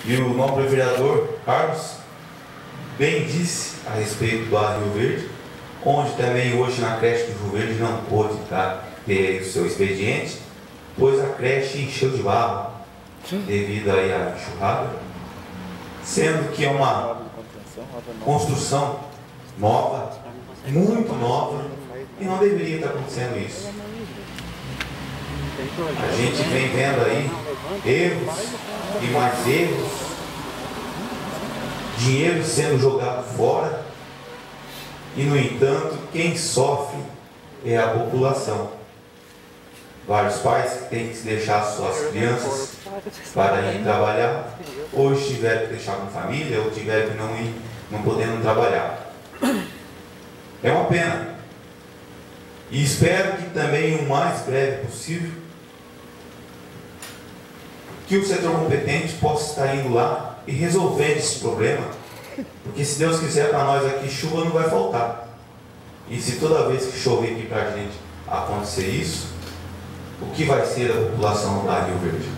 E o nobre vereador Carlos bem disse a respeito do bairro Rio Verde, onde também hoje na creche do Rio Verde não pôde ter o seu expediente, pois a creche encheu de barro devido aí à enxurrada, sendo que é uma construção nova, muito nova, e não deveria estar acontecendo isso. A gente vem vendo aí erros e mais erros, dinheiro sendo jogado fora, e no entanto quem sofre é a população. Vários pais que têm que deixar suas crianças para ir trabalhar, hoje tiveram que deixar com família, ou tiveram que não ir, não podendo trabalhar. É uma pena. E espero que também o mais breve possível, que o setor competente possa estar indo lá e resolver esse problema, porque se Deus quiser para nós aqui, chuva não vai faltar. E se toda vez que chover aqui para a gente acontecer isso, o que vai ser a população da Rio Verde?